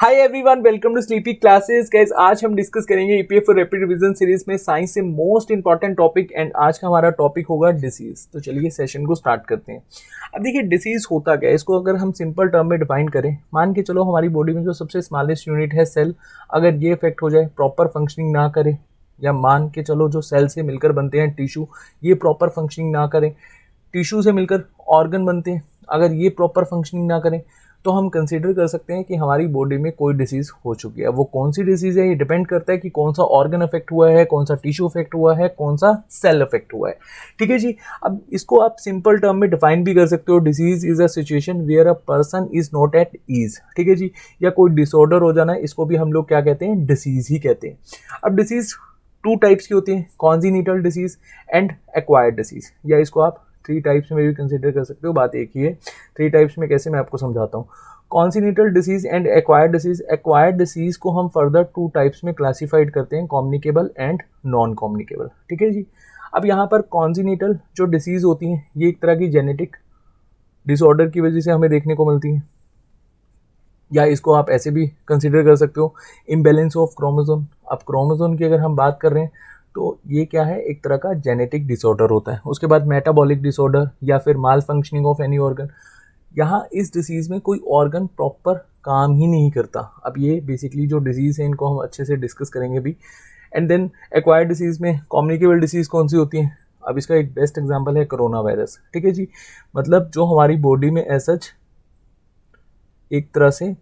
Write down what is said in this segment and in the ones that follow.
Hi everyone, welcome to sleepy classes. Guys, आज हम discuss करेंगे ईपीएफ और रैपिड रिवीजन सीरीज में साइंस से मोस्ट इंपॉर्टेंट टॉपिक एंड आज का हमारा टॉपिक होगा डिसीज। तो चलिए सेशन को स्टार्ट करते हैं। अब देखिए डिसीज होता क्या है, इसको अगर हम सिंपल टर्म में डिफाइन करें, मान के चलो हमारी बॉडी में जो सबसे स्मॉलेस्ट यूनिट है सेल, अगर ये इफेक्ट हो जाए, प्रॉपर फंक्शनिंग ना करे, या मान के चलो जो सेल से मिलकर बनते हैं टिश्यू, ये प्रॉपर फंक्शनिंग ना करें, टिश्यू से मिलकर ऑर्गन बनते हैं, अगर ये प्रॉपर फंक्शनिंग ना करें, तो हम कंसीडर कर सकते हैं कि हमारी बॉडी में कोई डिसीज़ हो चुकी है। वो कौन सी डिसीज़ है, ये डिपेंड करता है कि कौन सा ऑर्गन अफेक्ट हुआ है, कौन सा टिश्यू अफेक्ट हुआ है, कौन सा सेल अफेक्ट हुआ है। ठीक है जी। अब इसको आप सिंपल टर्म में डिफाइन भी कर सकते हो, disease is a situation where a person is not at ease. ठीक है जी। या कोई डिसऑर्डर हो जाना, इसको भी हम लोग क्या कहते हैं, डिसीज ही कहते हैं। अब डिसीज टू टाइप्स की होती है, कॉन्जिनिटल डिसीज एंड एक्वायर्ड डिसीज, या इसको आप थ्री टाइप्स में भी कंसिडर कर सकते हो। बात एक ही है, थ्री टाइप्स में कैसे मैं आपको समझाता हूँ। Congenital disease and acquired disease. Acquired disease को हम फर्दर टू टाइप्स में क्लासिफाइड करते हैं, कम्युनिकेबल एंड नॉन कम्युनिकेबल। ठीक है जी। अब यहाँ पर कॉन्जिनिटल जो डिसीज होती हैं, ये एक तरह की जेनेटिक डिसऑर्डर की वजह से हमें देखने को मिलती हैं, या इसको आप ऐसे भी कंसिडर कर सकते हो, इम्बैलेंस ऑफ क्रोमोसोम। अब क्रोमोसोम की अगर हम बात कर रहे हैं तो ये क्या है, एक तरह का जेनेटिक डिसऑर्डर होता है। उसके बाद मेटाबॉलिक डिसऑर्डर या फिर माल फंक्शनिंग ऑफ एनी ऑर्गन। यहाँ इस डिसीज़ में कोई ऑर्गन प्रॉपर काम ही नहीं करता। अब ये बेसिकली जो डिजीज़ है इनको हम अच्छे से डिस्कस करेंगे भी। एंड देन एक्वायर्ड डिसीज़ में कम्युनिकेबल डिसीज़ कौन सी होती हैं। अब इसका एक बेस्ट एग्जांपल है कोरोना वायरस। ठीक है जी। मतलब जो हमारी बॉडी में ऐसा एक तरह से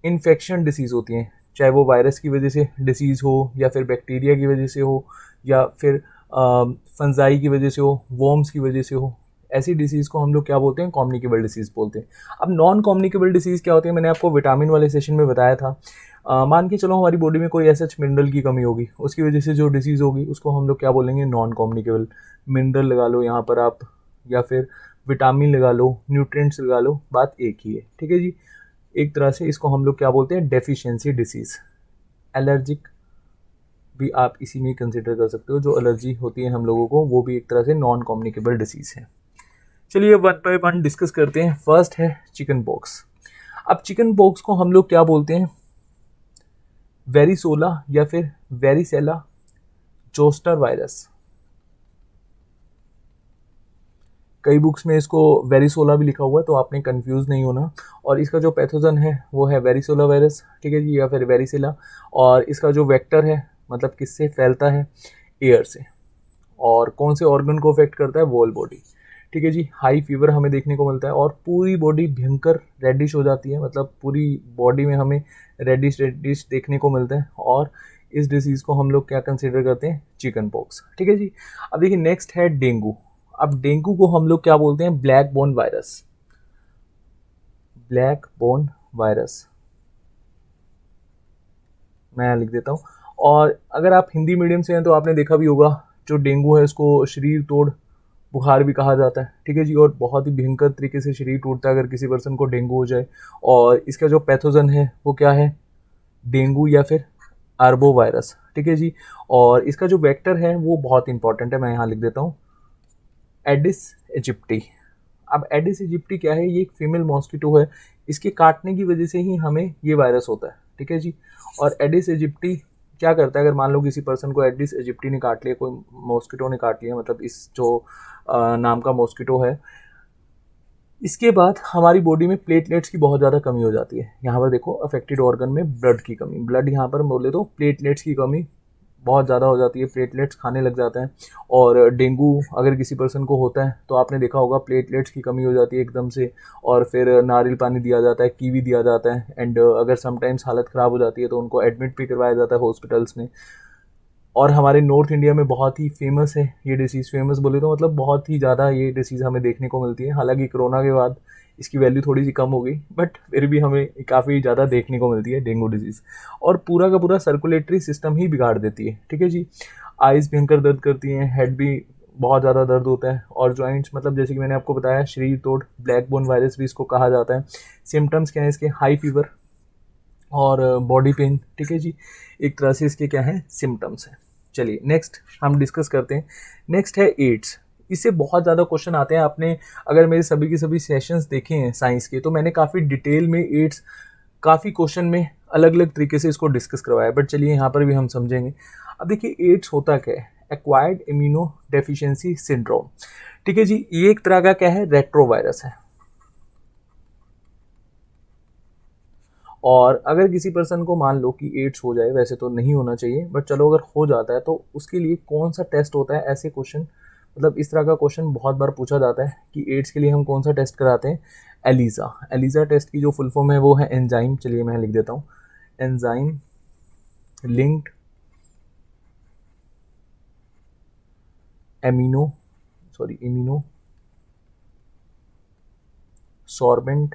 इन्फेक्शन डिसीज़ होती हैं, चाहे वो वायरस की वजह से डिसीज़ हो, या फिर बैक्टीरिया की वजह से हो, या फिर फंजाई की वजह से हो, वॉर्म्स की वजह से हो। ऐसी डिसीज़ को हम लोग क्या बोलते हैं, कम्युनिकेबल डिसीज़ बोलते हैं। अब नॉन कम्युनिकेबल डिसीज़ क्या होती है, मैंने आपको विटामिन वाले सेशन में बताया था। मान के चलो हमारी बॉडी में कोई ऐसा मिनरल की कमी होगी, उसकी वजह से जो डिसीज़ होगी उसको हम लोग क्या बोलेंगे, नॉन कम्युनिकेबल। मिनरल लगा लो यहाँ पर आप, या फिर विटामिन लगा लो, न्यूट्रिएंट्स लगा लो, बात एक ही है। ठीक है जी। एक तरह से इसको हम लोग क्या बोलते हैं, डेफिशिएंसी डिसीज़। एलर्जिक भी आप इसी में कंसिडर कर सकते हो, जो एलर्जी होती है हम लोगों को, वो भी एक तरह से नॉन कम्युनिकेबल डिसीज़ है। चलिए वन बाय वन डिस्कस करते हैं। फर्स्ट है चिकन पॉक्स। अब चिकन पॉक्स को हम लोग क्या बोलते हैं, वेरिसोला या फिर वेरिसेला जोस्टर वायरस। कई बुक्स में इसको वेरिसोला भी लिखा हुआ है, तो आपने कंफ्यूज नहीं होना। और इसका जो पैथोजन है वो है वेरिसोला वायरस। ठीक है जी, या फिर वेरिसेला। और इसका जो वेक्टर है, मतलब किससे फैलता है, एयर से। और कौन से ऑर्गन को अफेक्ट करता है, वोल बॉडी। ठीक है जी। हाई फीवर हमें देखने को मिलता है और पूरी बॉडी भयंकर रेडिश हो जाती है, मतलब पूरी बॉडी में हमें रेडिश रेडिश देखने को मिलता है। और इस डिसीज़ को हम लोग क्या कंसिडर करते हैं, चिकन पॉक्स। ठीक है जी। अब देखिए नेक्स्ट है डेंगू। अब डेंगू को हम लोग क्या बोलते हैं, black bone virus. Black bone virus मैं लिख देता हूँ। और अगर आप हिंदी मीडियम से हैं तो आपने देखा भी होगा, जो डेंगू है उसको शरीर तोड़ बुखार भी कहा जाता है। ठीक है जी। और बहुत ही भयंकर तरीके से शरीर टूटता है अगर किसी पर्सन को डेंगू हो जाए। और इसका जो पैथोजन है वो क्या है, डेंगू या फिर आर्बो वायरस। ठीक है जी। और इसका जो वेक्टर है वो बहुत इंपॉर्टेंट है, मैं यहाँ लिख देता हूँ, एडिस इजिप्टी। अब एडिस इजिप्टी क्या है, ये एक फीमेल मॉस्किटो है। इसके काटने की वजह से ही हमें ये वायरस होता है। ठीक है जी। और एडिस इजिप्टी क्या करता है, अगर मान लो किसी पर्सन को एडिस इजिप्टी ने काट लिया, कोई मॉस्किटो ने काट लिया, मतलब इस जो नाम का मॉस्किटो है, इसके बाद हमारी बॉडी में प्लेटलेट्स की बहुत ज़्यादा कमी हो जाती है। यहाँ पर देखो, अफेक्टेड ऑर्गन में ब्लड की कमी, ब्लड यहाँ पर बोले तो प्लेटलेट्स की कमी बहुत ज़्यादा हो जाती है, प्लेटलेट्स खाने लग जाते हैं। और डेंगू अगर किसी पर्सन को होता है तो आपने देखा होगा प्लेटलेट्स की कमी हो जाती है एकदम से, और फिर नारियल पानी दिया जाता है, कीवी दिया जाता है। एंड अगर समटाइम्स हालत ख़राब हो जाती है तो उनको एडमिट भी करवाया जाता है हॉस्पिटल्स में। और हमारे नॉर्थ इंडिया में बहुत ही फेमस है ये डिसीज़। फेमस बोले तो मतलब बहुत ही ज़्यादा ये डिसीज़ हमें देखने को मिलती है। हालांकि कोरोना के बाद इसकी वैल्यू थोड़ी सी कम हो गई, बट फिर भी हमें काफ़ी ज़्यादा देखने को मिलती है डेंगू डिजीज़। और पूरा का पूरा सर्कुलेटरी सिस्टम ही बिगाड़ देती है। ठीक है जी। आइज़ भयंकर दर्द करती हैं, हेड भी बहुत ज़्यादा दर्द होता है, और जॉइंट्स, मतलब जैसे कि मैंने आपको बताया, शरीर तोड़, ब्लैक बोन वायरस भी इसको कहा जाता है। सिम्टम्स क्या है इसके, हाई फीवर और बॉडी पेन। ठीक है जी। एक तरह से इसके क्या है, सिम्टम्स हैं। चलिए नेक्स्ट हम डिस्कस करते हैं। नेक्स्ट है एड्स। इससे बहुत ज़्यादा क्वेश्चन आते हैं। आपने अगर मेरे सभी के सभी सेशंस देखे हैं साइंस के, तो मैंने काफ़ी डिटेल में एड्स काफ़ी क्वेश्चन में अलग अलग तरीके से इसको डिस्कस करवाया, बट चलिए यहाँ पर भी हम समझेंगे। अब देखिए एड्स होता क्या है, एक्वायर्ड इम्यूनो डेफिशिएंसी सिंड्रोम। ठीक है जी, ये एक तरह का क्या है, रेट्रोवायरस है। और अगर किसी पर्सन को मान लो कि एड्स हो जाए, वैसे तो नहीं होना चाहिए, बट चलो अगर हो जाता है तो उसके लिए कौन सा टेस्ट होता है, ऐसे क्वेश्चन मतलब इस तरह का क्वेश्चन बहुत बार पूछा जाता है कि एड्स के लिए हम कौन सा टेस्ट कराते हैं। एलिजा, एलिजा टेस्ट की जो फुल फॉर्म है वो है एंजाइम, चलिए मैं लिख देता हूँ, एंजाइम लिंक्ड इम्यूनो सॉर्बेंट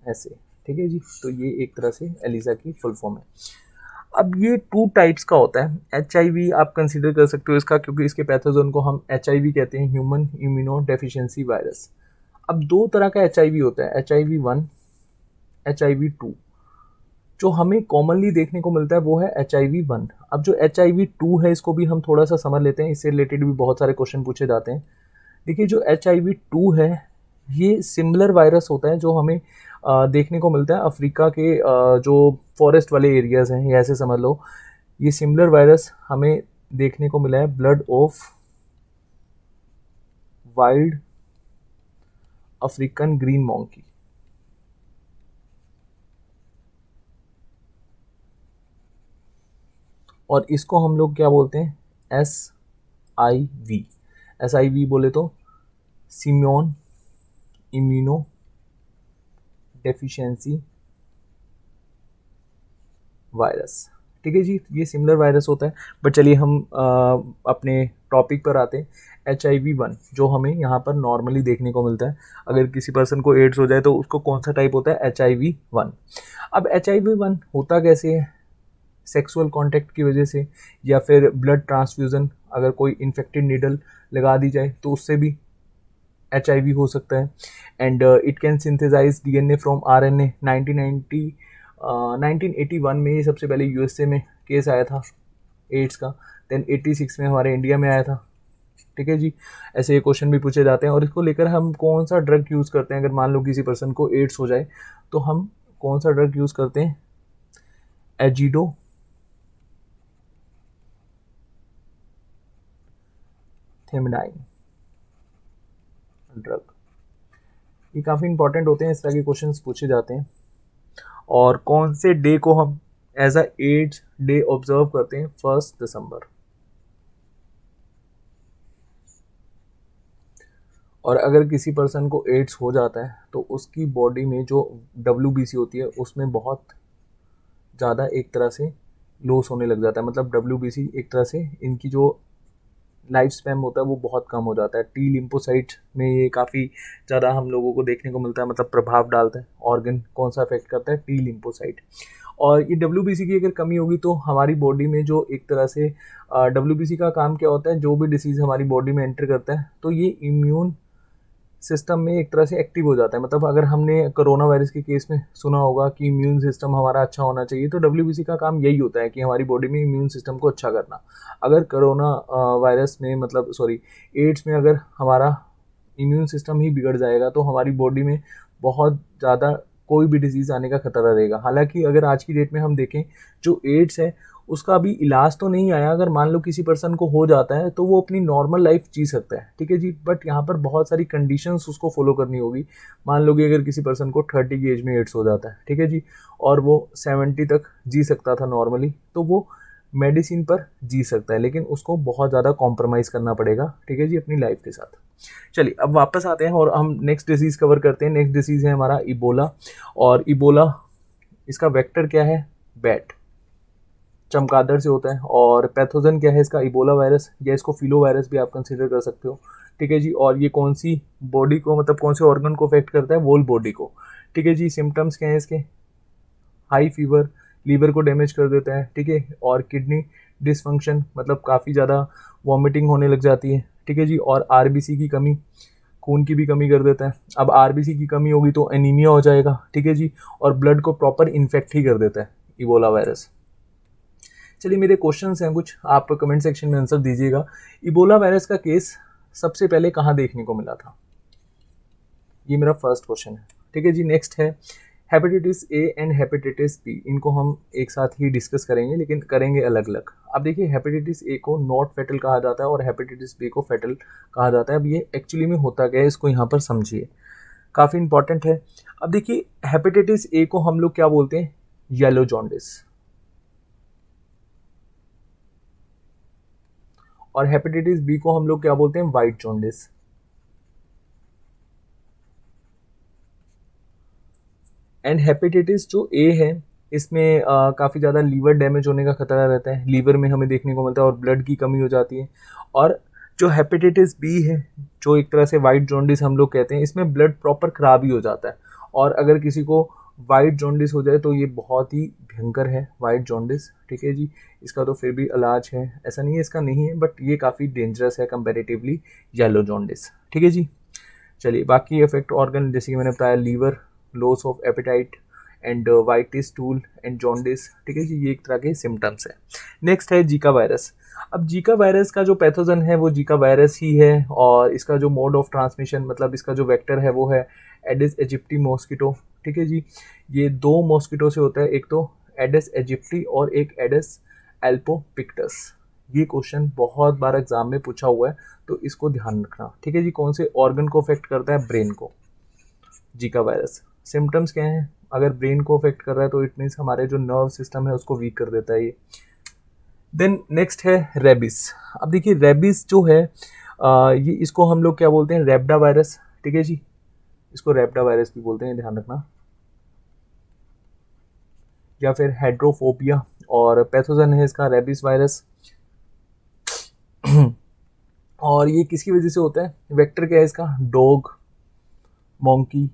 ऐसे। ठीक है जी, तो ये एक तरह से एलिजा की फुल फॉर्म है। अब ये 2 टाइप्स का होता है। HIV आप कंसीडर कर सकते हो इसका, क्योंकि इसके पैथोजन को हम HIV कहते हैं, ह्यूमन इम्यूनो डेफिशिएंसी वायरस। अब 2 तरह का HIV होता है, HIV1, HIV2। जो हमें कॉमनली देखने को मिलता है वो है HIV1। अब जो HIV2 है इसको भी हम थोड़ा सा समझ लेते हैं, इससे रिलेटेड भी बहुत सारे क्वेश्चन पूछे जाते हैं। देखिए जो HIV2 है ये सिमिलर वायरस होता है जो हमें देखने को मिलता है अफ्रीका के जो फॉरेस्ट वाले एरियाज हैं, ये ऐसे समझ लो। ये सिमिलर वायरस हमें देखने को मिला है blood of wild African green monkey. और इसको हम लोग क्या बोलते हैं, SIV बोले तो सिमियन इम्यूनो डेफिशिएंसी वायरस। ठीक है जी, ये सिमिलर वायरस होता है। बट चलिए हम अपने टॉपिक पर आते हैं। HIV1 जो हमें यहाँ पर नॉर्मली देखने को मिलता है, अगर किसी पर्सन को एड्स हो जाए तो उसको कौन सा टाइप होता है, HIV1। अब HIV1 होता कैसे है, सेक्सुअल कांटेक्ट की वजह से, या फिर ब्लड ट्रांसफ्यूज़न, अगर कोई इन्फेक्टेड नीडल लगा दी जाए तो उससे भी HIV हो सकता है। And it can synthesise DNA from RNA। 1981 में ये सबसे पहले USA में केस आया था एड्स का, देन 86 में हमारे इंडिया में आया था। ठीक है जी, ऐसे ये क्वेश्चन भी पूछे जाते हैं। और इसको लेकर हम कौन सा ड्रग यूज़ करते हैं, अगर मान लो किसी पर्सन को एड्स हो जाए तो हम कौन सा ड्रग यूज़ करते हैं, एजिडो थेमिडाइन ड्रग। ये काफ़ी इंपॉर्टेंट होते हैं, इस तरह के क्वेश्चंस पूछे जाते हैं। और कौन से डे को हम as a AIDS day observe करते हैं, 1 दिसंबर। और अगर किसी पर्सन को एड्स हो जाता है तो उसकी बॉडी में जो WBC होती है उसमें बहुत ज़्यादा एक तरह से लॉस होने लग जाता है। मतलब WBC एक तरह से इनकी जो लाइफ स्पैन होता है वो बहुत कम हो जाता है। टी लिम्फोसाइट में ये काफ़ी ज़्यादा हम लोगों को देखने को मिलता है, मतलब प्रभाव डालता है। ऑर्गन कौन सा अफेक्ट करता है, टी लिम्फोसाइट। और ये WBC की अगर कमी होगी तो हमारी बॉडी में जो एक तरह से WBC का काम क्या होता है, जो भी डिसीज़ हमारी बॉडी में एंटर करता है तो ये इम्यून सिस्टम में एक तरह से एक्टिव हो जाता है। मतलब अगर हमने कोरोना वायरस के केस में सुना होगा कि इम्यून सिस्टम हमारा अच्छा होना चाहिए, तो WBC का काम यही होता है कि हमारी बॉडी में इम्यून सिस्टम को अच्छा करना। अगर कोरोना वायरस में मतलब एड्स में अगर हमारा इम्यून सिस्टम ही बिगड़ जाएगा तो हमारी बॉडी में बहुत ज़्यादा कोई भी डिजीज़ आने का खतरा रहेगा। हालांकि अगर आज की डेट में हम देखें, जो एड्स है उसका अभी इलाज तो नहीं आया। अगर मान लो किसी पर्सन को हो जाता है तो वो अपनी नॉर्मल लाइफ जी सकता है। ठीक है जी, बट यहाँ पर बहुत सारी कंडीशंस उसको फॉलो करनी होगी। मान लो कि अगर किसी पर्सन को 30 की एज में एड्स हो जाता है, ठीक है जी, और वो 70 तक जी सकता था नॉर्मली, तो वो मेडिसिन पर जी सकता है, लेकिन उसको बहुत ज़्यादा कॉम्प्रोमाइज़ करना पड़ेगा। ठीक है जी, अपनी लाइफ के साथ। चलिए अब वापस आते हैं और हम नेक्स्ट डिजीज़ कवर करते हैं। नेक्स्ट डिजीज़ है हमारा इबोला। और इबोला इसका वेक्टर क्या है, बैट, चमगादड़ से होता है। और पैथोजन क्या है इसका, इबोला वायरस, या इसको फिलो वायरस भी आप कंसीडर कर सकते हो। ठीक है जी, और ये कौन सी बॉडी को, मतलब कौन से ऑर्गन को अफेक्ट करता है, वोल बॉडी को। ठीक है जी, सिम्टम्स क्या हैं इसके, हाई फीवर, लीवर को डैमेज कर देता है। ठीक है, और किडनी डिसफंक्शन, मतलब काफ़ी ज़्यादा वॉमिटिंग होने लग जाती है। ठीक है जी, और RBC की कमी, खून की भी कमी कर देता है। अब RBC की कमी होगी तो एनीमिया हो जाएगा। ठीक है जी, और ब्लड को प्रॉपर इन्फेक्ट ही कर देता है इबोला वायरस। चलिए मेरे क्वेश्चंस हैं कुछ, आप कमेंट सेक्शन में आंसर दीजिएगा। इबोला वायरस का केस सबसे पहले कहाँ देखने को मिला था, ये मेरा फर्स्ट क्वेश्चन है। ठीक है जी। नेक्स्ट है hepatitis A and hepatitis B, इनको हम एक साथ ही डिस्कस करेंगे लेकिन करेंगे अलग अलग। अब देखिए हेपेटाइटिस ए को नॉट फेटल कहा जाता है और हेपेटाइटिस बी को फेटल कहा जाता है। अब ये एक्चुअली में होता क्या है इसको यहाँ पर समझिए, काफ़ी इंपॉर्टेंट है। अब देखिए हेपेटाइटिस ए को हम लोग क्या बोलते हैं, येलो जॉन्डिस, और हेपेटाइटिस बी को हम लोग क्या बोलते हैं, वाइट जॉन्डिस। एंड हेपेटाइटिस जो ए है इसमें काफ़ी ज़्यादा लीवर डैमेज होने का खतरा रहता है, लीवर में हमें देखने को मिलता है और ब्लड की कमी हो जाती है। और जो हेपेटाइटिस बी है, जो एक तरह से वाइट जॉन्डिस हम लोग कहते हैं, इसमें ब्लड प्रॉपर खराब ही हो जाता है। और अगर किसी को वाइट जॉन्डिस हो जाए तो ये बहुत ही भयंकर है वाइट जॉन्डिस, ठीक है जी। इसका तो फिर भी इलाज है, ऐसा नहीं है इसका नहीं है, बट ये काफ़ी डेंजरस है कंपेरेटिवली येलो जॉन्डिस, ठीक है जी। चलिए बाकी इफेक्ट ऑर्गन जैसे कि मैंने बताया, liver, loss of appetite and white stool and jaundice, ठीक है जी, ये एक तरह के सिम्टम्स है। नेक्स्ट है जीका वायरस। अब जीका वायरस का जो पैथोजन है वो जीका वायरस ही है, और इसका जो मोड ऑफ ट्रांसमिशन मतलब इसका जो वेक्टर है वो है एडिस एजिप्टी मॉस्किटो, ठीक है जी। ये दो मॉस्किटो से होता है, एक तो एडिस एजिप्टी और एक एडिस एल्पोपिक्टस। ये क्वेश्चन बहुत बार एग्जाम में पूछा हुआ है तो इसको ध्यान रखना, ठीक है जी। कौन से ऑर्गन को अफेक्ट करता है, ब्रेन को, जीका वायरस। सिम्टम्स क्या हैं, अगर ब्रेन को अफेक्ट कर रहा है तो इट मीन्स हमारे जो नर्व सिस्टम है उसको वीक कर देता है ये। देन नेक्स्ट है रेबिस। अब देखिए रेबिस जो है ये इसको हम लोग क्या बोलते हैं, रेबडा वायरस, ठीक है जी, इसको रेबडा वायरस भी बोलते हैं, ध्यान रखना। या फिर हाइड्रोफोबिया, और पैथोजन है इसका रेबिस वायरस। और ये किसकी वजह से होता है, वेक्टर क्या है इसका, डॉग, मोंकी,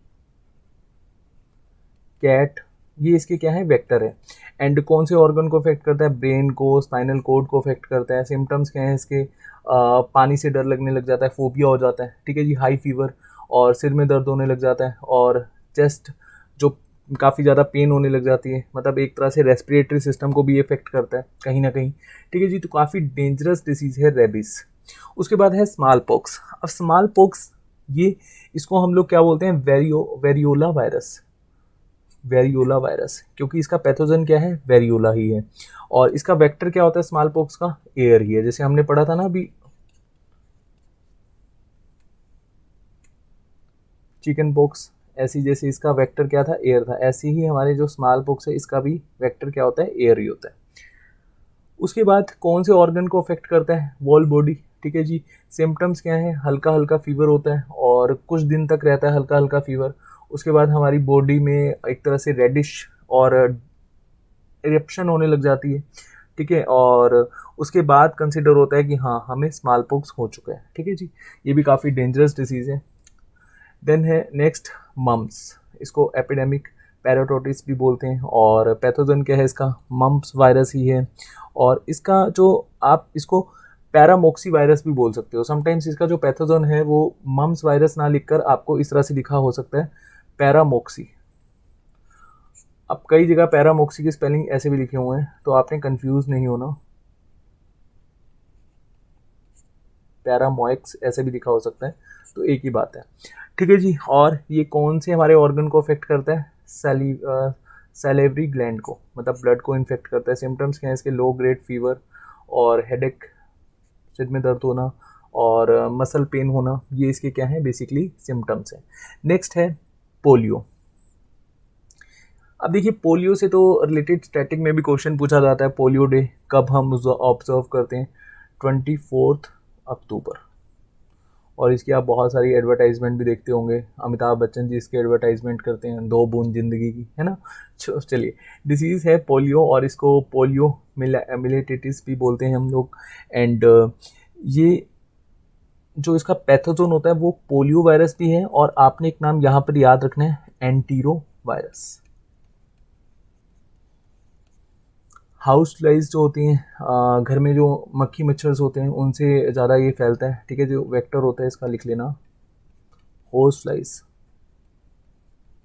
कैट, ये इसके क्या है, वेक्टर है। एंड कौन से ऑर्गन को अफेक्ट करता है, ब्रेन को, स्पाइनल कोड को अफेक्ट करता है। सिम्टम्स क्या है इसके, पानी से डर लगने लग जाता है, फोबिया हो जाता है, ठीक है जी, हाई फीवर, और सिर में दर्द होने लग जाता है, और चेस्ट जो काफ़ी ज़्यादा पेन होने लग जाती है, मतलब एक तरह से रेस्पिरेटरी सिस्टम को भी इफेक्ट करता है कहीं ना कहीं, ठीक है जी। तो काफ़ी डेंजरस डिसीज़ है रेबिस। उसके बाद है स्मॉल पॉक्स। अब स्मॉल पॉक्स ये इसको हम लोग क्या बोलते हैं, वेरियोला वायरस, वेरियोला वायरस, क्योंकि इसका पैथोजन क्या है, वेरियोला ही है। और इसका वेक्टर क्या होता है स्मॉल पॉक्स का, एयर ही है, जैसे हमने पढ़ा था ना अभी चिकन पॉक्स, ऐसी जैसे इसका वेक्टर क्या था, एयर था, ऐसे ही हमारे जो स्मॉल पॉक्स है इसका भी वेक्टर क्या होता है, एयर ही होता है। उसके बाद कौन से ऑर्गन को अफेक्ट करता है, वॉल बॉडी, ठीक है जी। सिम्टम्स क्या है, हल्का हल्का फीवर होता है और कुछ दिन तक रहता है हल्का हल्का फीवर। उसके बाद हमारी बॉडी में एक तरह से रेडिश और इरप्शन होने लग जाती है, ठीक है। और उसके बाद कंसिडर होता है कि हाँ हमें स्मॉल पॉक्स हो चुका है, ठीक है जी। ये भी काफ़ी डेंजरस डिसीज़ है। देन है नेक्स्ट मम्स, इसको एपिडेमिक पैराटोटिस भी बोलते हैं, और पैथोजन क्या है इसका, मम्स वायरस ही है। और इसका जो आप इसको पैरामोक्सी वायरस भी बोल सकते हो। समटाइम्स इसका जो पैथोजन है वो मम्स वायरस ना लिखकर आपको इस तरह से लिखा हो सकता है, पैरामोक्सी। अब कई जगह पैरामोक्सी की स्पेलिंग ऐसे भी लिखे हुए हैं तो आपने कंफ्यूज नहीं होना, पैरामोक्स ऐसे भी लिखा हो सकता है, तो एक ही बात है, ठीक है जी। और ये कौन से हमारे ऑर्गन को अफेक्ट करता है, सैलिवरी ग्लैंड को, मतलब ब्लड को इन्फेक्ट करता है। सिम्टम्स क्या है इसके, लो ग्रेड फीवर और हेडेक, सिर में दर्द होना और मसल पेन होना, ये इसके क्या है बेसिकली सिम्टम्स हैं। नेक्स्ट है पोलियो। अब देखिए पोलियो से तो रिलेटेड स्टैटिक में भी क्वेश्चन पूछा जाता है, पोलियो डे कब हम ऑब्जर्व करते हैं, 24 अक्टूबर। और इसकी आप बहुत सारी एडवर्टाइजमेंट भी देखते होंगे, अमिताभ बच्चन जी इसके एडवर्टाइजमेंट करते हैं, 2 बूंद जिंदगी की, है ना। चलिए डिसीज़ है पोलियो, और इसको पोलियो मिलेटिटिस भी बोलते हैं हम लोग। एंड ये जो इसका पैथोजन होता है वो पोलियो वायरस भी है, और आपने एक नाम यहाँ पर याद रखना है, एंटीरो वायरस। हाउस फ्लाइज जो होती हैं घर में जो मक्खी मच्छर होते हैं उनसे ज़्यादा ये फैलता है, ठीक है। जो वेक्टर होता है इसका लिख लेना, हाउस फ्लाइज,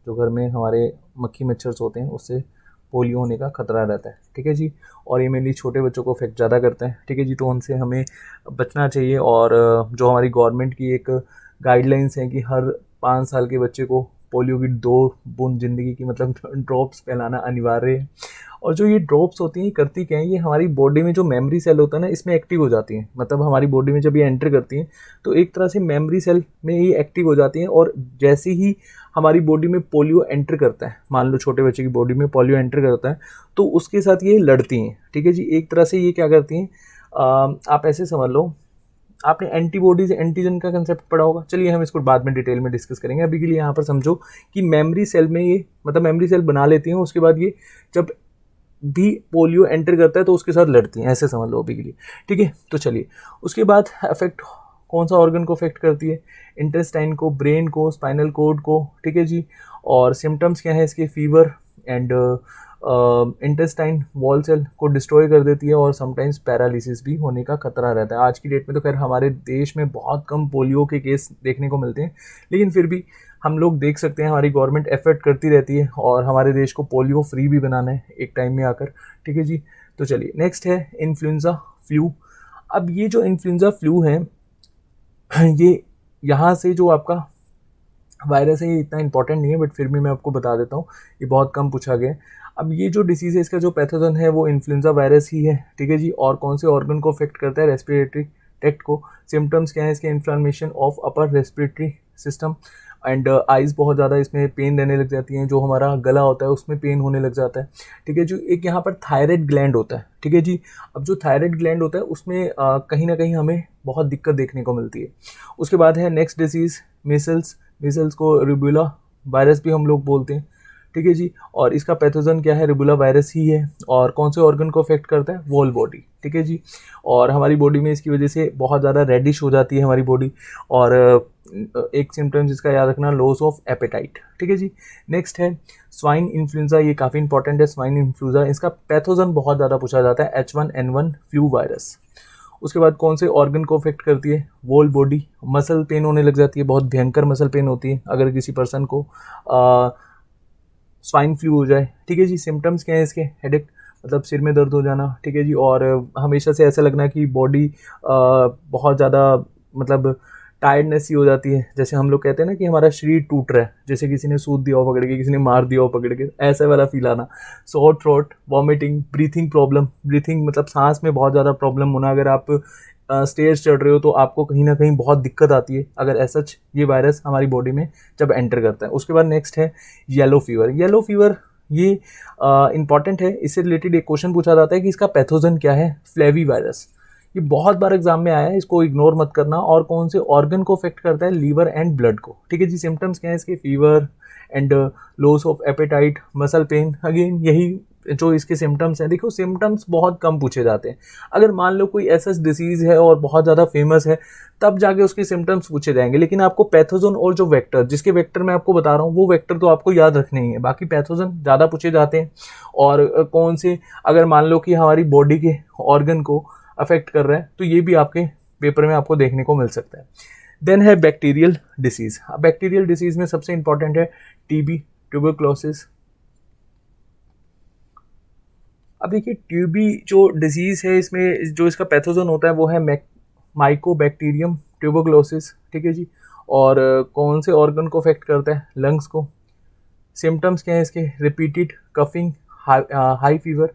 जो घर में हमारे मक्खी मच्छर होते हैं उससे पोलियो होने का खतरा रहता है, ठीक है जी। और ये मेनली छोटे बच्चों को अफेक्ट ज़्यादा करता है, ठीक है जी। तो उनसे हमें बचना चाहिए, और जो हमारी गवर्नमेंट की एक गाइडलाइंस है कि हर 5 साल के बच्चे को पोलियो की 2 बूंद ज़िंदगी की मतलब ड्रॉप्स पिलाना अनिवार्य है। और जो ये ड्रॉप्स होती हैं करती क्या है, ये हमारी बॉडी में जो मेमोरी सेल होता है ना इसमें एक्टिव हो जाती हैं। मतलब हमारी बॉडी में जब ये एंटर करती हैं तो एक तरह से मेमोरी सेल में ये एक्टिव हो जाती हैं, और जैसे ही हमारी बॉडी में पोलियो एंटर करता है, मान लो छोटे बच्चे की बॉडी में पोलियो एंटर करता है, तो उसके साथ ये लड़ती हैं। ठीक है जी, एक तरह से ये क्या करती हैं, आप ऐसे समझ लो, आपने एंटीबॉडीज एंटीजन का कंसेप्ट पढ़ा होगा। चलिए हम इसको बाद में डिटेल में डिस्कस करेंगे। अभी के लिए यहाँ पर समझो कि मेमोरी सेल में ये मतलब मेमोरी सेल बना लेती हैं, उसके बाद ये जब भी पोलियो एंटर करता है तो उसके साथ लड़ती हैं, ऐसे समझ लो अभी के लिए। ठीक है, तो चलिए उसके बाद अफेक्ट कौन सा ऑर्गन को अफेक्ट करती है, इंटेस्टाइन को, ब्रेन को, स्पाइनल कोड को। ठीक है जी, और सिम्टम्स क्या है इसके, fever and intestine wall cell को डिस्ट्रॉय कर देती है, और समटाइम्स पैरालिसिस भी होने का खतरा रहता है। आज की डेट में तो खैर हमारे देश में बहुत कम पोलियो के केस देखने को मिलते हैं, लेकिन फिर भी हम लोग देख सकते हैं हमारी गवर्नमेंट एफर्ट करती रहती है और हमारे देश को पोलियो फ्री भी बनाना है एक टाइम में आकर। ठीक है जी, तो चलिए नेक्स्ट है इन्फ्लुएंजा फ्लू। अब ये जो इन्फ्लुएंजा फ्लू है ये यहाँ से जो आपका वायरस है ये इतना इंपॉर्टेंट नहीं है, बट फिर भी मैं आपको बता देता हूँ, ये बहुत कम पूछा गया है। अब ये जो डिसीज़ है इसका जो पैथोजन है वो इन्फ्लुएंजा वायरस ही है। ठीक है जी, और कौन से ऑर्गन को अफेक्ट करता है, रेस्पिरेटरी ट्रैक्ट को। सिम्टम्स क्या है इसके, inflammation of upper respiratory system and eyes, बहुत ज़्यादा इसमें पेन रहने लग जाती हैं, जो हमारा गला होता है उसमें पेन होने लग जाता है। ठीक है, जो एक यहाँ पर थायराइड ग्लैंड होता है। ठीक है जी, अब जो थायराइड ग्लैंड होता है उसमें कहीं ना कहीं हमें बहुत दिक्कत देखने को मिलती है। उसके बाद है नेक्स्ट डिसीज़ मीसल्स। मीसल्स को रुबेला वायरस भी हम लोग बोलते हैं। ठीक है जी, और इसका पैथोजन क्या है, रुबेला वायरस ही है। और कौन से ऑर्गन को अफेक्ट करता है, वोल बॉडी। ठीक है जी, और हमारी बॉडी में इसकी वजह से बहुत ज़्यादा रेडिश हो जाती है हमारी बॉडी। और एक सिम्टम्स इसका याद रखना, लॉस ऑफ एपेटाइट। ठीक है जी, नेक्स्ट है स्वाइन इन्फ्लुएंजा। ये काफ़ी इंपॉर्टेंट है स्वाइन इन्फ्लुएंजा। इसका पैथोजन बहुत ज़्यादा पूछा जाता है, H1N1 फ्लू वायरस। उसके बाद कौन से ऑर्गन को अफेक्ट करती है, वोल बॉडी। मसल पेन होने लग जाती है, बहुत भयंकर मसल पेन होती है अगर किसी पर्सन को स्वाइन फ्लू हो जाए। ठीक है जी, सिम्टम्स क्या है इसके, हेडेक मतलब सिर में दर्द हो जाना। ठीक है जी, और हमेशा से ऐसा लगना कि बॉडी बहुत ज़्यादा मतलब टायर्डनेस ही हो जाती है। जैसे हम लोग कहते हैं ना कि हमारा शरीर टूट रहा है, जैसे किसी ने सूद दिया हो पकड़ के, किसी ने मार दिया हो पकड़ के, ऐसा वाला फील आना। Sore throat, vomiting, breathing problem. Breathing मतलब सांस में बहुत ज़्यादा प्रॉब्लम होना। अगर आप स्टेज चढ़ रहे हो तो आपको कहीं ना कहीं बहुत दिक्कत आती है अगर ऐसा ये वायरस हमारी बॉडी में जब एंटर करता है। उसके बाद नेक्स्ट है येलो फीवर। येलो फीवर ये इंपॉर्टेंट है, इससे रिलेटेड एक क्वेश्चन पूछा जाता है कि इसका पैथोजन क्या है, फ्लेवी वायरस। ये बहुत बार एग्जाम में आया है, इसको इग्नोर मत करना। और कौन से ऑर्गन को अफेक्ट करता है, लीवर एंड ब्लड को। ठीक है जी, सिम्टम्स क्या है इसके, fever and loss of apatite, muscle pain. Again यही जो इसके सिम्टम्स हैं। देखो सिम्टम्स बहुत कम पूछे जाते हैं। अगर मान लो कोई ऐसा डिसीज़ है और बहुत ज़्यादा फेमस है तब जाके उसके सिम्टम्स पूछे जाएंगे, लेकिन आपको पैथोजन और जो वेक्टर, जिसके वेक्टर मैं आपको बता रहा हूँ वो वेक्टर तो आपको याद रखने ही है, बाकी पैथोजन ज़्यादा पूछे जाते हैं। और कौन से, अगर मान लो कि हमारी बॉडी के ऑर्गन को अफेक्ट कर रहा है तो ये भी आपके पेपर में आपको देखने को मिल सकता है। देन है बैक्टीरियल डिसीज़। बैक्टीरियल डिसीज़ में सबसे इंपॉर्टेंट है टीबी, ट्यूबरक्लोसिस। अब देखिए ट्यूबी जो डिजीज़ है इसमें जो इसका पैथोजन होता है वो है माइकोबैक्टीरियम ट्यूबरक्लोसिस। ठीक है जी, और कौन से ऑर्गन को अफेक्ट करता है, लंग्स को। सिम्टम्स क्या है इसके, रिपीटेड कफिंग, हाई फीवर।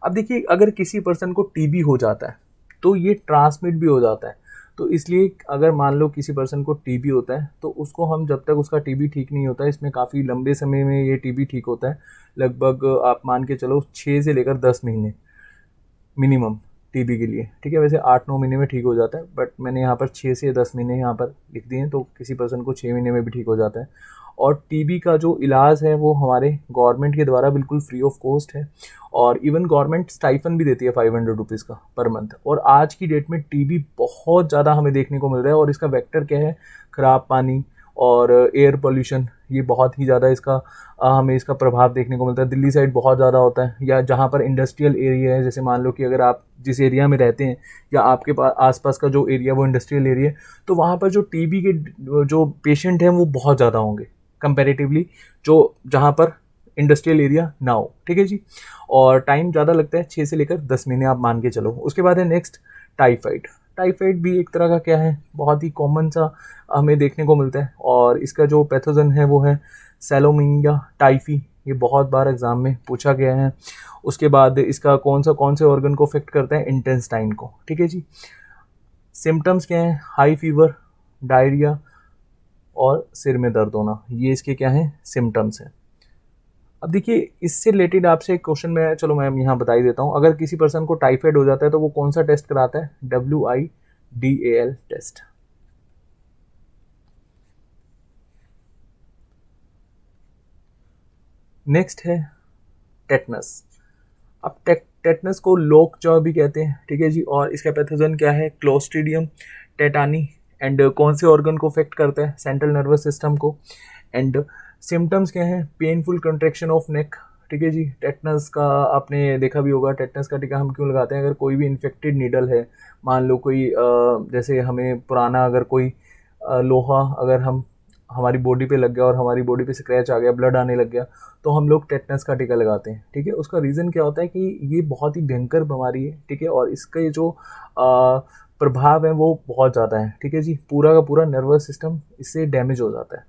अब देखिए अगर किसी पर्सन को टीबी हो जाता है तो ये ट्रांसमिट भी हो जाता है, तो इसलिए अगर मान लो किसी पर्सन को टीबी होता है तो उसको हम जब तक उसका टीबी ठीक नहीं होता है, इसमें काफ़ी लंबे समय में ये टीबी ठीक होता है, लगभग आप मान के चलो 6 से लेकर 10 महीने मिनिमम टीबी के लिए। ठीक है, वैसे 8-9 महीने में ठीक हो जाता है, बट मैंने यहाँ पर 6 से 10 महीने यहाँ पर लिख दिए हैं, तो किसी पर्सन को 6 महीने में भी ठीक हो जाता है। और टीबी का जो इलाज है वो हमारे गवर्नमेंट के द्वारा बिल्कुल फ्री ऑफ कॉस्ट है, और इवन गवर्नमेंट स्टाइफन भी देती है 500 रुपीज़ का पर मंथ। और आज की डेट में टीबी बहुत ज़्यादा हमें देखने को मिल रहा है, और इसका वेक्टर क्या है, ख़राब पानी और एयर पोल्यूशन। ये बहुत ही ज़्यादा इसका हमें इसका प्रभाव देखने को मिलता है। दिल्ली साइड बहुत ज़्यादा होता है, या जहाँ पर इंडस्ट्रियल एरिया है, जैसे मान लो कि अगर आप जिस एरिया में रहते हैं या आपके पास आसपास का जो एरिया वो इंडस्ट्रियल एरिया है, तो वहाँ पर जो टीबी के जो पेशेंट हैं वो बहुत ज़्यादा होंगे कंपैरेटिवली जो जहाँ पर इंडस्ट्रियल एरिया ना हो। ठीक है जी, और टाइम ज़्यादा लगता है, 6 से लेकर 10 महीने आप मान के चलो। उसके बाद है नेक्स्ट टाइफाइड। टाइफाइड भी एक तरह का क्या है, बहुत ही कॉमन सा हमें देखने को मिलता है, और इसका जो पैथोजन है वो है सैलोमिंगा टाइफी। ये बहुत बार एग्जाम में पूछा गया है। उसके बाद इसका कौन से ऑर्गन को अफेक्ट करता है, इंटेस्टाइन को। ठीक है जी। सिम्टम्स क्या हैं, हाई फीवर, डायरिया और सिर में दर्द होना, ये इसके क्या हैं, सिम्टम्स हैं। अब देखिए इससे रिलेटेड आपसे एक क्वेश्चन में, चलो मैं यहाँ बता ही देता हूँ। अगर किसी पर्सन को टाइफाइड हो जाता है तो वो कौन सा टेस्ट कराता है, WIDAL टेस्ट। नेक्स्ट है टेटनस। अब टेटनस को लोक जॉ भी कहते हैं। ठीक है जी। और इसका पैथोजन क्या है, क्लोस्ट्रीडियम टेटानी। एंड कौन से ऑर्गन को अफेक्ट करता है, सेंट्रल नर्वस सिस्टम को। एंड सिम्टम्स क्या है, पेनफुल कंट्रैक्शन ऑफ नेक। ठीक है जी। टेटनस का आपने देखा भी होगा, टेटनस का टीका हम क्यों लगाते हैं, अगर कोई भी इन्फेक्टेड नीडल है, मान लो कोई जैसे हमें पुराना अगर कोई लोहा अगर हम हमारी बॉडी पे लग गया और हमारी बॉडी पे स्क्रैच आ गया, ब्लड आने लग गया, तो हम लोग टेटनस का टीका लगाते हैं। ठीक है। उसका रीज़न क्या होता है कि ये बहुत ही भयंकर बीमारी है। ठीक है। और इसका ये जो प्रभाव है वो बहुत ज़्यादा है। ठीक है जी। पूरा का पूरा नर्वस सिस्टम इससे डैमेज हो जाता है।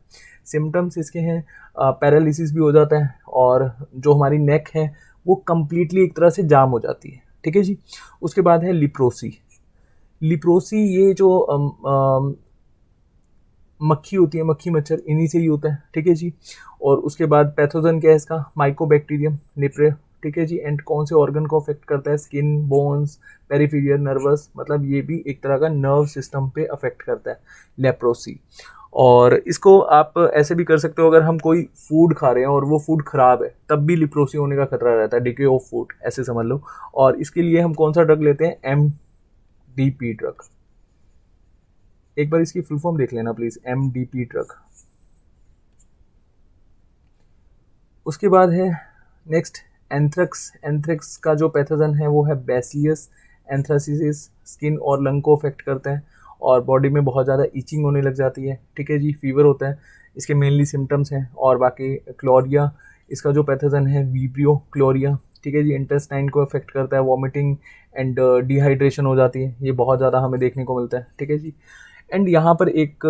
सिम्टम्स इसके हैं, पैरालिसिस भी हो जाता है, और जो हमारी नेक है वो कम्प्लीटली एक तरह से जाम हो जाती है। ठीक है जी। उसके बाद है लिप्रोसी। लिप्रोसी ये जो मक्खी होती है, मक्खी मच्छर, इन्हीं से ही होता है। ठीक है जी। और उसके बाद पैथोजन क्या है इसका, माइकोबैक्टीरियम लिप्रे। ठीक है जी। एंड कौन से ऑर्गन को अफेक्ट करता है, स्किन, बोन्स, पेरिफेरियल नर्वस, मतलब ये भी एक तरह का नर्व सिस्टम पे अफेक्ट करता है, लेप्रोसी। और इसको आप ऐसे भी कर सकते हो, अगर हम कोई फूड खा रहे हैं और वो फूड खराब है तब भी लिप्रोसी होने का खतरा रहता है, डिके ऑफ फूड ऐसे समझ लो। और इसके लिए हम कौन सा ड्रग लेते हैं, MDP ड्रग। एक बार इसकी फुल फॉर्म देख लेना प्लीज, MDP ड्रग। उसके बाद है नेक्स्ट एंथ्रेक्स। एंथ्रेक्स का जो पैथोजन है वो है बैसिलियस एंथ्रासिस। स्किन और लंग को अफेक्ट करता है, और बॉडी में बहुत ज़्यादा ईचिंग होने लग जाती है। ठीक है जी। फीवर होता है, इसके मेनली सिम्टम्स हैं। और बाकी क्लोरिया, इसका जो पैथोजन है वीब्रियो क्लोरिया। ठीक है जी। इंटेस्टाइन को अफेक्ट करता है, वॉमिटिंग एंड डिहाइड्रेशन हो जाती है, ये बहुत ज़्यादा हमें देखने को मिलता है। ठीक है जी। एंड यहाँ पर एक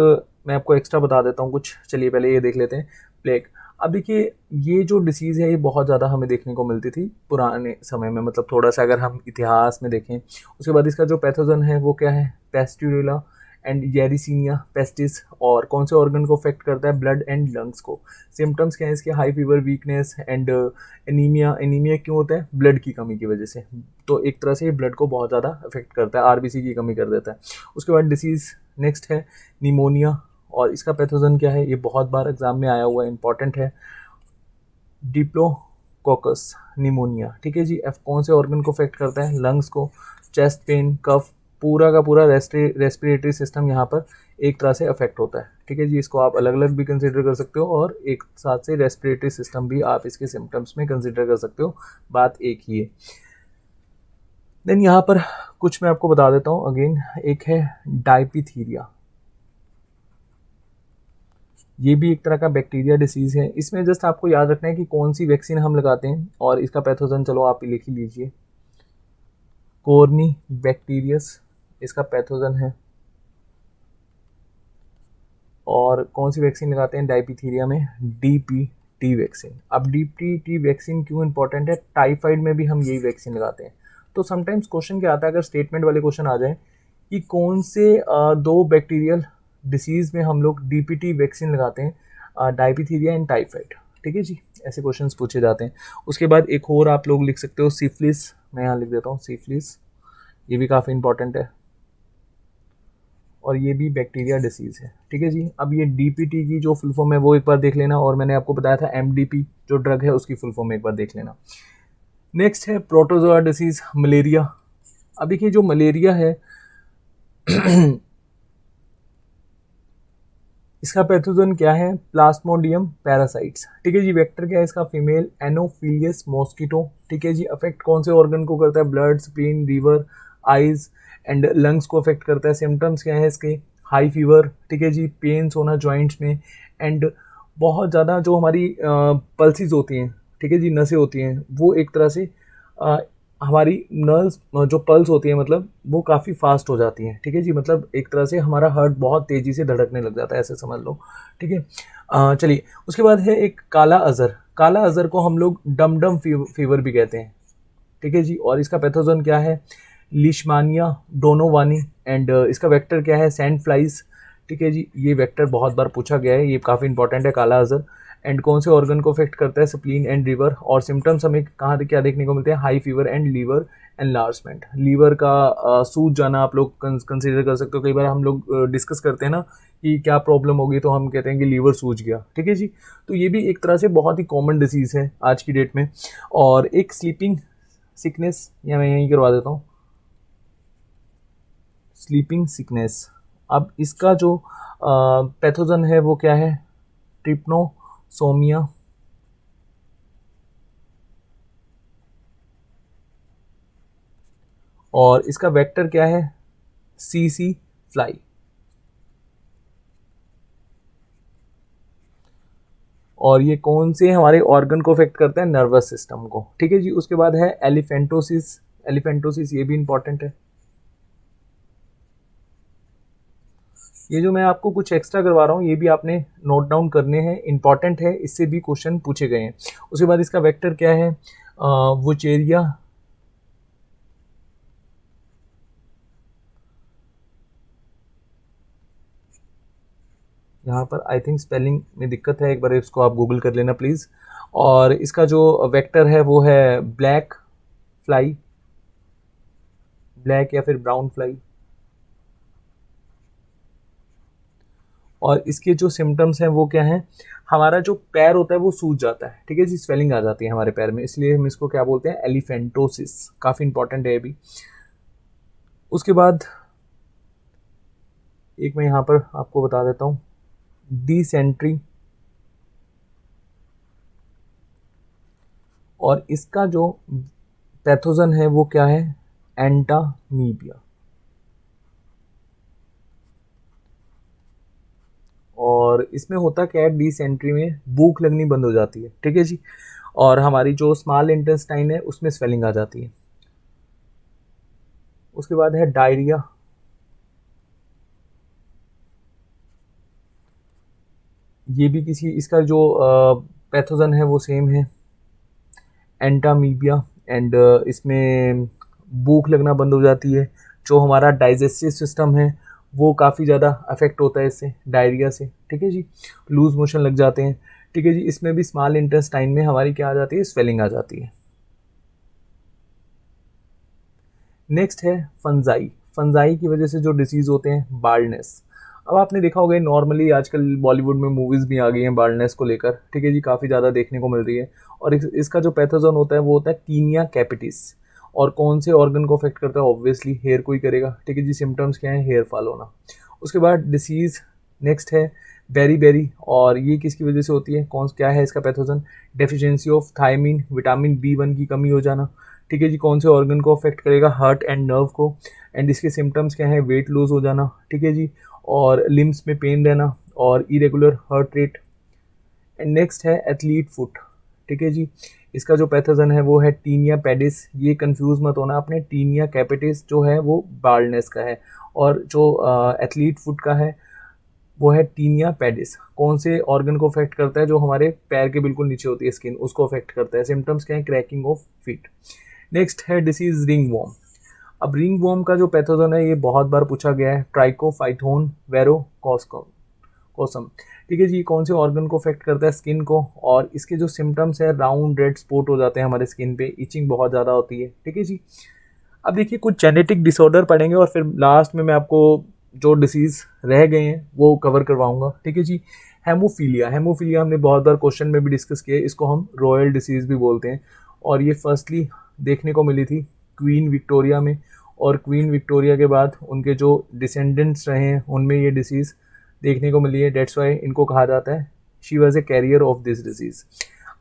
मैं आपको एक्स्ट्रा बता देता हूँ कुछ, चलिए पहले ये देख लेते हैं, प्लेग। अब देखिए ये जो डिसीज़ है ये बहुत ज़्यादा हमें देखने को मिलती थी पुराने समय में, मतलब थोड़ा सा अगर हम इतिहास में देखें। उसके बाद इसका जो पैथोजन है वो क्या है, पेस्टुरिला एंड येरिसीनिया पेस्टिस। और कौन से ऑर्गन को अफेक्ट करता है, ब्लड एंड लंग्स को। सिम्टम्स क्या है इसके, high fever, weakness and anaemia. Anaemia क्यों होता है, ब्लड की कमी की वजह से। तो एक तरह से ये ब्लड को बहुत ज़्यादा अफेक्ट करता है, RBC की कमी कर देता है। उसके बाद डिसीज़ नेक्स्ट है निमोनिया, और इसका पैथोजन क्या है, ये बहुत बार एग्जाम में आया हुआ है, इंपॉर्टेंट है, डिप्लोकोकस निमोनिया। ठीक है जी। कौन से ऑर्गन को अफेक्ट करता है, लंग्स को। चेस्ट पेन, कफ, पूरा का पूरा रेस्पिरेटरी सिस्टम यहाँ पर एक तरह से अफेक्ट होता है। ठीक है जी। इसको आप अलग अलग भी कंसिडर कर सकते हो, और एक साथ से रेस्पिरेटरी सिस्टम भी आप इसके सिम्टम्स में कंसिडर कर सकते हो, बात एक ही है। देन यहाँ पर कुछ मैं आपको बता देता हूँ अगेन। एक है डायपिथीरिया, ये भी एक तरह का बैक्टीरिया डिसीज़ है। इसमें जस्ट आपको याद रखना है कि कौन सी वैक्सीन हम लगाते हैं, और इसका पैथोजन चलो आप लिख ही लीजिए, कोर्नी बैक्टीरियस इसका पैथोजन है। और कौन सी वैक्सीन लगाते हैं डायपिथीरिया में, DPT वैक्सीन। अब DPT वैक्सीन क्यों इंपॉर्टेंट है, टाइफाइड में भी हम यही वैक्सीन लगाते हैं। तो समटाइम्स क्वेश्चन क्या आता है, अगर स्टेटमेंट वाले क्वेश्चन आ जाए कि कौन से दो बैक्टीरियल डिसीज़ में हम लोग DPT वैक्सीन लगाते हैं, डायपिथीरिया एंड टाइफाइड। ठीक है जी। ऐसे क्वेश्चंस पूछे जाते हैं। उसके बाद एक और आप लोग लिख सकते हो, सिफिलिस। मैं यहाँ लिख देता हूँ सिफिलिस, ये भी काफ़ी इंपॉर्टेंट है, और ये भी बैक्टीरिया डिसीज़ है। ठीक है जी। अब ये DPT की जो फुल फॉर्म है वो एक बार देख लेना, और मैंने आपको बताया था MDP जो ड्रग है उसकी फुल फॉर्म एक बार देख लेना। नेक्स्ट है प्रोटोजोआ डिसीज़, मलेरिया। अब देखिए जो मलेरिया है इसका पैथोजन क्या है, प्लाज्मोडियम पैरासाइट्स। ठीक है जी। वेक्टर क्या है इसका, फीमेल एनोफिलियस मॉस्किटो। ठीक है जी। अफेक्ट कौन से ऑर्गन को करता है, blood, spleen, liver, eyes and lungs को अफेक्ट करता है। सिम्टम्स क्या है इसके, हाई फीवर। ठीक है जी। पेन्स होना जॉइंट्स में, एंड बहुत ज़्यादा जो हमारी पल्सेस होती हैं, ठीक है जी, नसें होती हैं, वो एक तरह से हमारी नर्व्स जो पल्स होती है मतलब वो काफ़ी फास्ट हो जाती हैं, ठीक है जी। मतलब एक तरह से हमारा हार्ट बहुत तेज़ी से धड़कने लग जाता है, ऐसे समझ लो, ठीक है। चलिए, उसके बाद है एक काला अज़र। काला अज़र को हम लोग डम डम फीवर भी कहते हैं, ठीक है जी। और इसका पैथोजन क्या है? लिशमानिया डोनोवानी। एंड इसका वेक्टर क्या है? सैंड फ्लाइज, ठीक है जी। ये वेक्टर बहुत बार पूछा गया है, ये काफ़ी इंपॉर्टेंट है काला अज़र। एंड कौन से ऑर्गन को अफेक्ट करता है? Spleen and liver. और सिम्टम्स हमें कहाँ क्या देखने को मिलते हैं? High fever and liver enlargement. Liver का सूज जाना आप लोग कंसिडर कर सकते हो। कई बार हम लोग डिस्कस करते हैं ना कि क्या प्रॉब्लम होगी, तो हम कहते हैं कि लीवर सूज गया, ठीक है जी। तो ये भी एक तरह से बहुत ही कॉमन डिसीज़ है आज की डेट में। और एक स्लीपिंग सिकनेस, या मैं यहीं करवा देता हूँ, स्लीपिंग सिकनेस। अब इसका जो पैथोजन है वो क्या है? ट्रिप्नोसोमिया। और इसका वेक्टर क्या है? सी फ्लाई। और ये कौन से हमारे ऑर्गन को अफेक्ट करता है? नर्वस सिस्टम को, ठीक है जी। उसके बाद है एलिफेंटोसिस। एलिफेंटोसिस ये भी इंपॉर्टेंट है। ये जो मैं आपको कुछ एक्स्ट्रा करवा रहा हूँ ये भी आपने नोट डाउन करने हैं, इंपॉर्टेंट है, इससे भी क्वेश्चन पूछे गए हैं। उसके बाद इसका वेक्टर क्या है? वुचेरिया। यहाँ पर आई थिंक स्पेलिंग में दिक्कत है, एक बार इसको आप गूगल कर लेना प्लीज़। और इसका जो वेक्टर है वो है ब्लैक फ्लाई, ब्लैक या फिर ब्राउन फ्लाई। और इसके जो सिम्टम्स हैं वो क्या हैं? हमारा जो पैर होता है वो सूज जाता है, ठीक है जी। स्वेलिंग आ जाती है हमारे पैर में, इसलिए हम इसको क्या बोलते हैं? एलिफेंटोसिस। काफ़ी इंपॉर्टेंट है ये भी। उसके बाद एक मैं यहाँ पर आपको बता देता हूँ, डिसेंट्री। और इसका जो पैथोजन है वो क्या है? एंटामीबिया। और इसमें होता क्या है? डिसेंट्री में भूख लगनी बंद हो जाती है, ठीक है जी। और हमारी जो स्मॉल इंटेस्टाइन है उसमें स्वेलिंग आ जाती है। उसके बाद है डायरिया। ये भी किसी, इसका जो पैथोजन है वो सेम है, एंटामीबिया। एंड इसमें भूख लगना बंद हो जाती है। जो हमारा डाइजेस्टिव सिस्टम है वो काफ़ी ज़्यादा अफेक्ट होता है इससे, डायरिया से, ठीक है जी। लूज मोशन लग जाते हैं, ठीक है जी। इसमें भी स्मॉल इंटेस्टाइन में हमारी क्या आ जाती है? स्वेलिंग आ जाती है। नेक्स्ट है फंजाई। फंजाई की वजह से जो डिसीज़ होते हैं, बाल्डनेस। अब आपने देखा होगा नॉर्मली आजकल बॉलीवुड में मूवीज़ भी आ गई हैं बाल्डनेस को लेकर, ठीक है जी। काफ़ी ज़्यादा देखने को मिल रही है। और इसका जो पैथोजन होता है वो होता है टीनिया कैपिटिस। और कौन से ऑर्गन को अफेक्ट करता है? ऑब्वियसली हेयर को ही करेगा, ठीक है जी। सिम्टम्स क्या है? हेयर फॉल होना। उसके बाद डिसीज़ नेक्स्ट है बेरी बेरी। और ये किसकी वजह से होती है? कौन क्या है इसका pathogen? Deficiency of thiamine, vitamin B1 की कमी हो जाना, ठीक है जी। कौन से ऑर्गन को अफेक्ट करेगा? हार्ट एंड नर्व को। एंड इसके सिम्टम्स क्या है? वेट लूज हो जाना, ठीक है जी। और लिम्स में पेन रहना और irregular heart rate. And next है एथलीट फुट, ठीक है जी। इसका जो पैथोजन है वो है टीनिया पेडिस। ये कंफ्यूज मत होना आपने, टीनिया कैपिटिस जो है वो बाल्डनेस का है। और जो एथलीट फुट का है वो है टीनिया पेडिस। कौन से ऑर्गन को अफेक्ट करता है? जो हमारे पैर के बिल्कुल नीचे होती है स्किन, उसको अफेक्ट करता है। सिम्टम्स क्या है? Cracking of feet. नेक्स्ट है डिसीज रिंग वॉर्म। अब रिंग वॉर्म का जो पैथोजन है ये बहुत बार पूछा गया है, ट्राइकोफाइथोन वेरो कोसम, ठीक है जी। कौन से ऑर्गन को अफेक्ट करता है? स्किन को। और इसके जो सिम्टम्स है, राउंड रेड स्पॉट हो जाते हैं हमारे स्किन पे, इचिंग बहुत ज़्यादा होती है, ठीक है जी। अब देखिए कुछ जेनेटिक डिसऑर्डर पढ़ेंगे और फिर लास्ट में मैं आपको जो डिसीज़ रह गए हैं वो कवर करवाऊंगा, ठीक है जी। हेमोफीलिया। हेमोफीलिया हमने बहुत बार क्वेश्चन में भी डिस्कस किया है, इसको हम रॉयल डिसीज़ भी बोलते हैं। और ये फर्स्टली देखने को मिली थी क्वीन विक्टोरिया में। और क्वीन विक्टोरिया के बाद उनके जो डिसेंडेंट्स रहे हैं उनमें ये डिसीज़ देखने को मिली है। डेट्स वाई इनको कहा जाता है she was a carrier of this disease.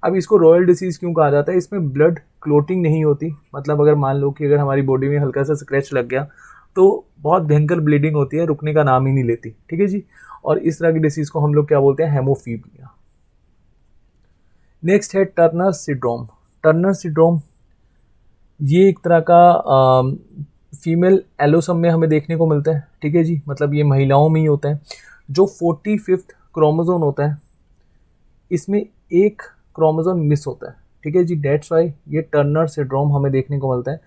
अब इसको रॉयल डिसीज़ क्यों कहा जाता है? इसमें ब्लड क्लोटिंग नहीं होती। मतलब अगर मान लो कि अगर हमारी बॉडी में हल्का सा स्क्रैच लग गया तो बहुत भयंकर ब्लीडिंग होती है, रुकने का नाम ही नहीं लेती, ठीक है जी। और इस तरह की डिसीज़ को हम लोग क्या बोलते हैं? हेमोफीलिया। नेक्स्ट है टर्नर सिंड्रोम। टर्नर सिंड्रोम ये एक तरह का फीमेल एलोसम में हमें देखने को मिलता है, ठीक है जी, मतलब ये महिलाओं में ही होता है। जो 45th क्रोमोसोम होता है इसमें एक क्रोमोसोम मिस होता है, ठीक है जी, डेट्स वाई ये टर्नर सिंड्रोम हमें देखने को मिलता है।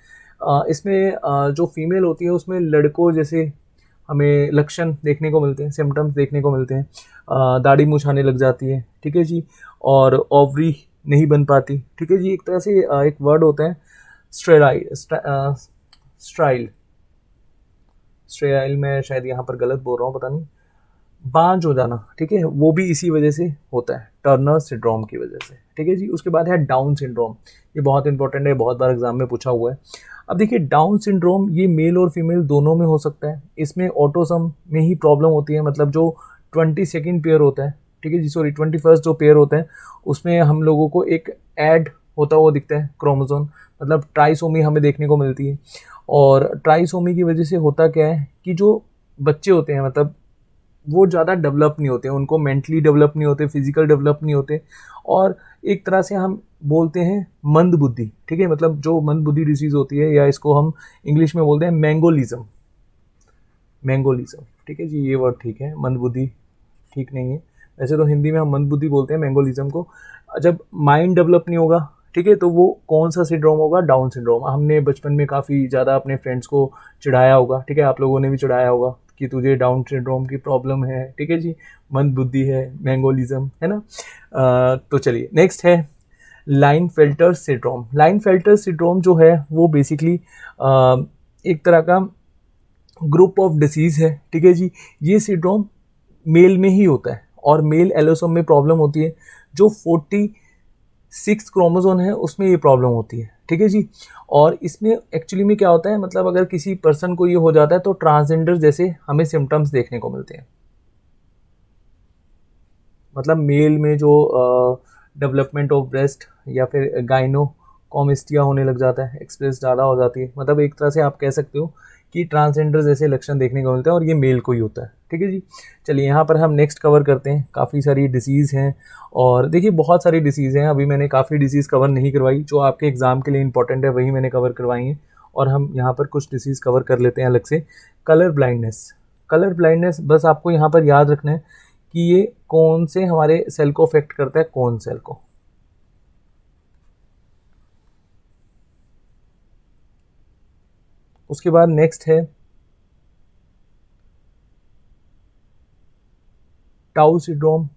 इसमें जो फीमेल होती है उसमें लड़कों जैसे हमें लक्षण देखने को मिलते हैं, सिम्टम्स देखने को मिलते हैं। दाढ़ी मूंछ आने लग जाती है, ठीक है जी, और ओवरी नहीं बन पाती, ठीक है जी। एक तरह से एक वर्ड होता है स्टेराइल, स्ट्राइल, स्टेराइल, मैं शायद यहाँ पर गलत बोल रहा हूँ, पता नहीं, बांझ हो जाना, ठीक है, वो भी इसी वजह से होता है, टर्नर सिंड्रोम की वजह से, ठीक है जी। उसके बाद है डाउन सिंड्रोम, ये बहुत इंपॉर्टेंट है, बहुत बार एग्जाम में पूछा हुआ है। अब देखिए डाउन सिंड्रोम ये मेल और फीमेल दोनों में हो सकता है। इसमें ऑटोसम में ही प्रॉब्लम होती है, मतलब जो 22nd पेयर होता है, ठीक है जी, सॉरी 21st जो पेयर होता है उसमें हम लोगों को एक ऐड होता हुआ दिखता है क्रोमोसोम, मतलब ट्राइसोमी हमें देखने को मिलती है। और ट्राइसोमी की वजह से होता क्या है कि जो बच्चे होते हैं, मतलब वो ज़्यादा डेवलप नहीं होते, उनको मेंटली डेवलप नहीं होते, फिजिकल डेवलप नहीं होते, और एक तरह से हम बोलते हैं मंद बुद्धि, ठीक है, मतलब जो मंद बुद्धि डिसीज़ होती है, या इसको हम इंग्लिश में बोलते हैं मैंगोलिज्म, मैंगोलिज्म, ठीक है जी, ये वर्ड ठीक है, मंद बुद्धि ठीक नहीं है, वैसे तो हिंदी में हम मंद बुद्धि बोलते हैं मैंगोलिज्म को। जब माइंड डेवलप नहीं होगा, ठीक है, तो वो कौन सा सिंड्रोम होगा, डाउन सिंड्रोम। हमने बचपन में काफ़ी ज़्यादा अपने फ्रेंड्स को चिढ़ाया होगा, ठीक है, आप लोगों ने भी चिढ़ाया होगा कि तुझे डाउन सिंड्रोम की प्रॉब्लम है, ठीक है जी, मंद बुद्धि है, मैंगोलिज्म है ना। तो चलिए नेक्स्ट है लाइनफेल्टर सिंड्रोम। लाइनफेल्टर सिंड्रोम जो है वो बेसिकली एक तरह का ग्रुप ऑफ डिसीज़ है, ठीक है जी। ये सिंड्रोम मेल में ही होता है और मेल एलोसोम में प्रॉब्लम होती है। जो 46 क्रोमोसोम है उसमें ये प्रॉब्लम होती है, ठीक है जी। और इसमें एक्चुअली में क्या होता है, मतलब अगर किसी पर्सन को ये हो जाता है तो ट्रांसजेंडर जैसे हमें सिम्टम्स देखने को मिलते हैं। मतलब मेल में जो डेवलपमेंट ऑफ ब्रेस्ट या फिर गाइनोकॉमिस्टिया होने लग जाता है, एक्सप्रेस ज़्यादा हो जाती है, मतलब एक तरह से आप कह सकते हो कि ट्रांसजेंडर जैसे लक्षण देखने को मिलते हैं और ये मेल को ही होता है, ठीक है जी। चलिए यहाँ पर हम नेक्स्ट कवर करते हैं, काफ़ी सारी डिसीज़ हैं, और देखिए बहुत सारी डिसीज़ हैं, अभी मैंने काफ़ी डिसीज़ कवर नहीं करवाई, जो आपके एग्ज़ाम के लिए इंपॉर्टेंट है वही मैंने कवर करवाई हैं। और हम यहाँ पर कुछ डिसीज़ कवर कर लेते हैं अलग से। कलर ब्लाइंडनेस, कलर ब्लाइंडनेस बस आपको यहाँ पर याद रखना है कि ये कौन से हमारे सेल को अफेक्ट करता है, कौन सेल को। उसके बाद नेक्स्ट है टाउ सिंड्रोम।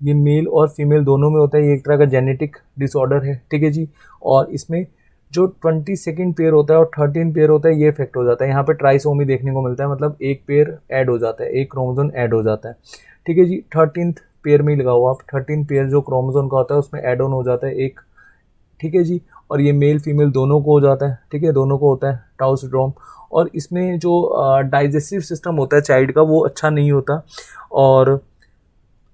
ये मेल और फीमेल दोनों में होता है, ये एक तरह का जेनेटिक डिसऑर्डर है, ठीक है जी। और इसमें जो 22nd पेयर होता है और 13 पेयर होता है ये इफेक्ट हो जाता है। यहाँ पे ट्राइसोमी देखने को मिलता है, मतलब एक पेयर ऐड हो जाता है, एक क्रोमोसोम ऐड हो जाता है, ठीक है जी। 13th पेयर में ही लगा हुआ आप, 13 पेयर जो क्रोमोसोम का होता है उसमें ऐड ऑन हो जाता है एक, ठीक है जी। और ये मेल फीमेल दोनों को हो जाता है, ठीक है, दोनों को होता है टाउ सिंड्रोम। और इसमें जो डाइजेस्टिव सिस्टम होता है चाइल्ड का वो अच्छा नहीं होता, और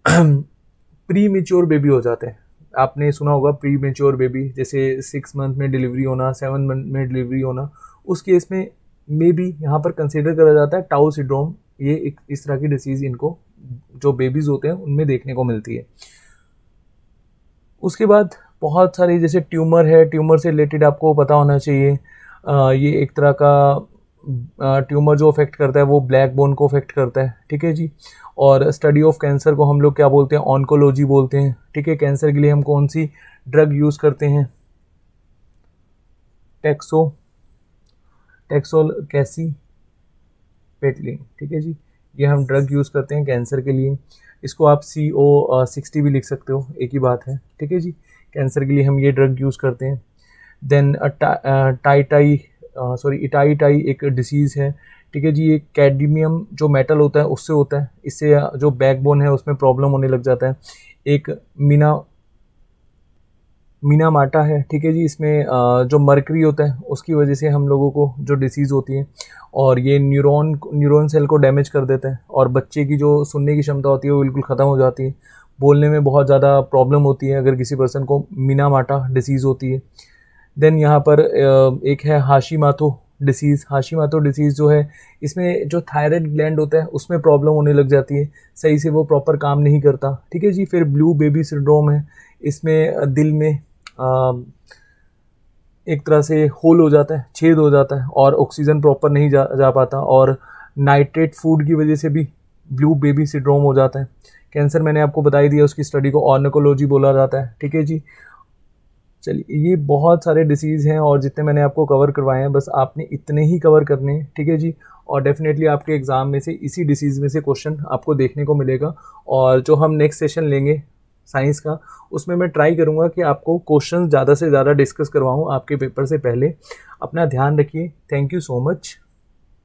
प्री मेच्योर बेबी हो जाते हैं। आपने सुना होगा प्री मेच्योर बेबी, जैसे 6 मंथ में डिलीवरी होना, 7 मंथ में डिलीवरी होना, उस केस में मे बी यहाँ पर कंसिडर करा जाता है टाउ सिंड्रोम। ये एक इस तरह की डिसीज़ इनको जो बेबीज़ होते हैं उनमें देखने को मिलती है। उसके बाद बहुत सारी जैसे ट्यूमर है, ट्यूमर से रिलेटेड आपको पता होना चाहिए। ये एक तरह का ट्यूमर जो अफेक्ट करता है वो ब्लैक बोन को अफेक्ट करता है, ठीक है जी। और स्टडी ऑफ कैंसर को हम लोग क्या बोलते हैं, ऑन्कोलॉजी बोलते हैं, ठीक है। कैंसर के लिए हम कौन सी ड्रग यूज़ करते हैं, टेक्सोल कैसी पेटलिन, ठीक है जी, ये हम ड्रग यूज़ करते हैं कैंसर के लिए। इसको आप CO60 भी लिख सकते हो, एक ही बात है, ठीक है जी। कैंसर के लिए हम ये ड्रग यूज़ करते हैं। देन इटाई एक डिसीज़ है, ठीक है जी। ये कैडमियम जो मेटल होता है उससे होता है, इससे जो बैकबोन है उसमें प्रॉब्लम होने लग जाता है। एक मीना माटा है, ठीक है जी, इसमें जो मर्करी होता है उसकी वजह से हम लोगों को जो डिसीज़ होती है, और ये न्यूरॉन सेल को डैमेज कर देता है, और बच्चे की जो सुनने की क्षमता होती है वो बिल्कुल ख़त्म हो जाती है, बोलने में बहुत ज़्यादा प्रॉब्लम होती है अगर किसी पर्सन को मीना माटा डिसीज़ होती है। देन यहाँ पर एक है हाशीमातो डिसीज़, हाशिमातो डिसीज़ जो है, इसमें जो थायराइड ग्लैंड होता है उसमें प्रॉब्लम होने लग जाती है, सही से वो प्रॉपर काम नहीं करता, ठीक है जी। फिर ब्लू बेबी सिंड्रोम है, इसमें दिल में एक तरह से होल हो जाता है, छेद हो जाता है और ऑक्सीजन प्रॉपर नहीं जा पाता, और नाइट्रेट फूड की वजह से भी ब्लू बेबी सिंड्रोम हो जाता है। कैंसर मैंने आपको बता ही दिया, उसकी स्टडी को ऑर्निकोलॉजी बोला जाता है, ठीक है जी। चलिए, ये बहुत सारे डिसीज़ हैं और जितने मैंने आपको कवर करवाए हैं बस आपने इतने ही कवर करने हैं, ठीक है जी। और डेफिनेटली आपके एग्ज़ाम में से इसी डिसीज़ में से क्वेश्चन आपको देखने को मिलेगा। और जो हम नेक्स्ट सेशन लेंगे साइंस का, उसमें मैं ट्राई करूँगा कि आपको क्वेश्चन ज़्यादा से ज़्यादा डिस्कस करवाऊँ आपके पेपर से पहले। अपना ध्यान रखिए। Thank you so much.